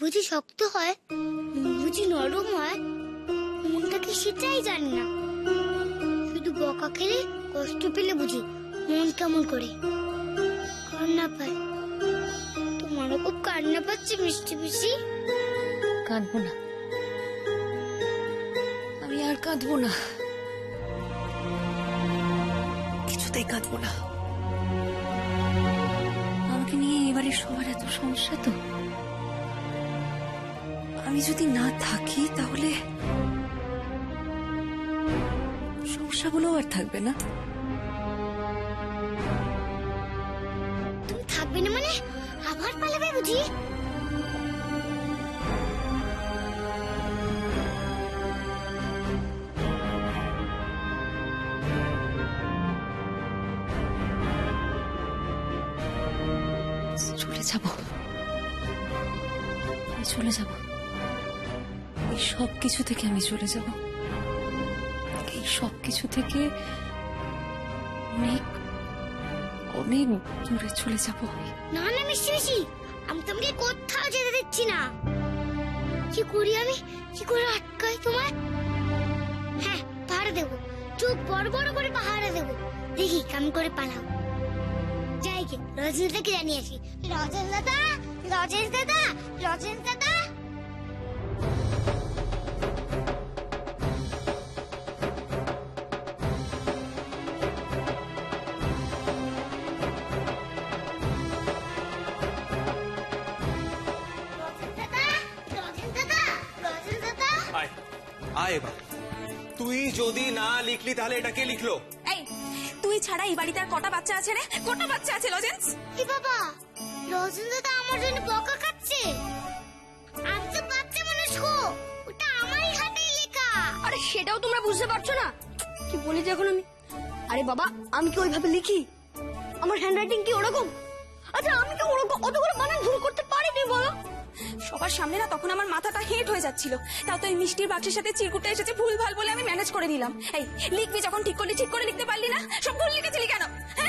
বুঝি শক্ত হয়, বুঝি নরম হয়, মনটাকে সেটাই জানি না। শুধু বকা খেলে কষ্ট পেলে বুঝি মন কেমন করে কান্না পায়। তোমারও খুব কান্না পাচ্ছে মিষ্টি পিসি? কাঁদবো না, আমি আর কাঁদবো না, কিছুতেই কাঁদবো না। আমাকে নিয়ে এবারে সবার এত সমস্যা, তো আমি যদি না থাকি তাহলে সমস্যাগুলো আর থাকবে না। তুমি থাকবে না মানে আবার পালাবে বুঝি? চলে যাব, আমি চলে যাব, এই সব কিছু থেকে আমি চলে যাব, এই সব কিছু থেকে অনেক অনেক দূরে চলে যাব। না না মিষ্টি পিসি, আমি তোমাকে কোথাও যেতে দিচ্ছি না। কি করি আমি, কি করে আটকাই তোমার? হ্যাঁ, পাহাড়ে দেবো, চোখ বড় বড় করে পাহাড়ে দেবো, দেখি কেমন করে পালাও। যাই গে রজনী থেকে জানিয়ে আসি। রজেন দাদা, রজেন দাদা, রজেন দাদা। আয় এবার, তুই যদি না লিখলি তাহলে এটা কে লিখলো? এই তুই ছাড়া এই বাড়িতে আর কটা বাচ্চা আছে রে? কটা বাচ্চা আছে লজেন্স? কি বাবা, রজনী দাদা আমার জন্য বকা খাচ্ছে? আমি তো বাচ্চা মানুষ গো, ওটা আমারই হাতেই লেখা। আরে সেটাও তোমরা বুঝতে পারছো না? কি বলি এখন আমি? আরে বাবা, আমি কি ওইভাবে লিখি? আমার হ্যান্ডরাইটিং কি ওরকম? আচ্ছা আমি তো ওরকম অতগুলো বানান ভুল করতে পারিনি বলো? সবার সামনে না তখন আমার মাথাটা হেট হয়ে যাচ্ছিল, তাও তো এই মিষ্টির বাক্সের সাথে চিরকুটটা এসেছে ভুল ভাল বলে আমি ম্যানেজ করে নিলাম। এই লিখবি যখন ঠিক করলি, ঠিক করে লিখতে পারলি না? সব ভুল লিখেছিলি কেন?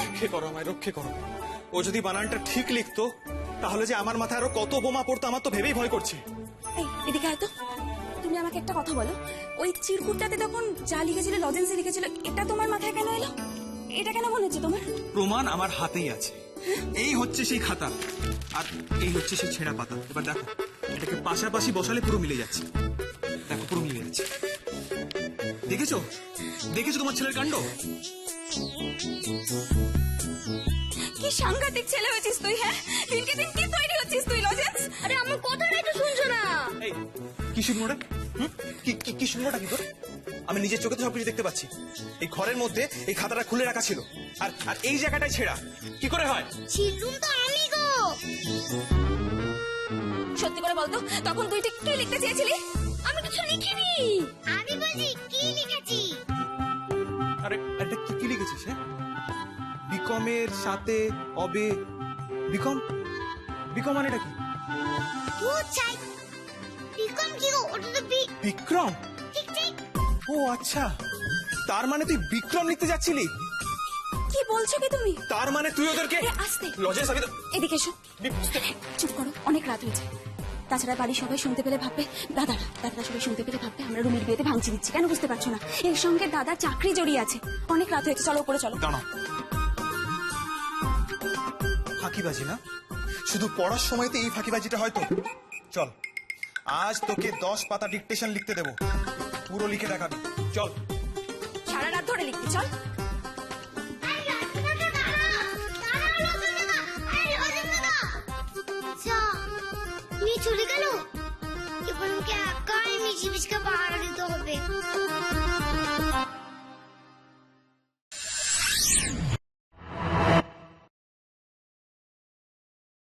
রক্ষে করো আমায়, রক্ষে করো। ও যদি বানানটা ঠিক লিখতো তাহলে যে আমার মাথায় আরো কত বোমা পড়তো আমার তো ভেবেই ভয় করছে। এই এদিকে আয় তো, তুমি আমাকে একটা কথা বলো, ওই চিরকুটটাতে তখন যা লিখেছিল লজেন্সে লিখেছিল, এটা তোমার মাথায় কেন এলো? এটা কেন মনে হচ্ছে তোমার? প্রমাণ আমার হাতেই আছে। এই হচ্ছে সেই খাতা আর এই হচ্ছে সেই ছেঁড়া পাতা। এবার দেখো, এটাকে পাশাপাশি বসালে পুরো মিলে যাচ্ছে। দেখো পুরো মিলে যাচ্ছে। দেখেছো, দেখেছো তোমার ছেলের কাণ্ড? কি সাংঘাতিক ছেলে হয়েছিস তুই, হ্যাঁ? দিনকে দিন কি তৈরি হচ্ছিস তুই লজেন্স? আরে আমার কথাটাই তো শুনছো না? এই কি শুনবোটা? কি শুনবোটা কি করে? আমি নিজের চোখে তো সবকিছু দেখতে পাচ্ছি। এই ঘরের মধ্যে এই খাতাটা খুলে রাখা ছিল আর আর এই জায়গাটায় ছেঁড়া। কি করে হয়? ছিলুম তো আমি গো। সত্যি করে বলতো, তখন তুই ঠিক কি লিখতে চেয়েছিলি? আমি কিছু লিখিনি। আমি বলছি কি লিখেছি। আরে এটা কি লিখেছিস? হ্যাঁ, বিকমের সাথে অবে বিকম। বিকম মানে এটা কি? ভূত চাই। বিকম কি গো? ওটা তো বিক্রম। ঠিক ঠিক। ও আচ্ছা, তার মানে তুই বিক্রম লিখতে যাচ্ছিলি? কি বলছো কি তুমি? তার মানে তুই ওদেরকে আস্তে লজেন্স আমি তো এদিকে এসো। চুপ করো, অনেক রাত হয়েছে। তাছাড়া বাড়ির সবাই শুনতে পেলে ভাববে, দাদারা সবাই শুনতে পেলে ভাববে আমরা রুমির বিয়েতে ভাঙচি দিচ্ছি। কেন বুঝতে পারছো না? এর সঙ্গে দাদার চাকরি জড়িয়ে আছে। অনেক রাত হয়েছে, চলো উপরে চলো। দাঁড়াও, ফাঁকিবাজি না? শুধু পড়ার সময়তে এই ফাঁকিবাজিটা হয়তো। চল, আজ তোকে 10 পাতা ডিকটেশন লিখতে দেবো, পুরো লিখে দেখাবি। চল। সারা রাত ধরে লিখবি, চল। চলে গেল, এবার আমাকে একাই মিষ্টি পিসকে পাহারা দিতে হবে।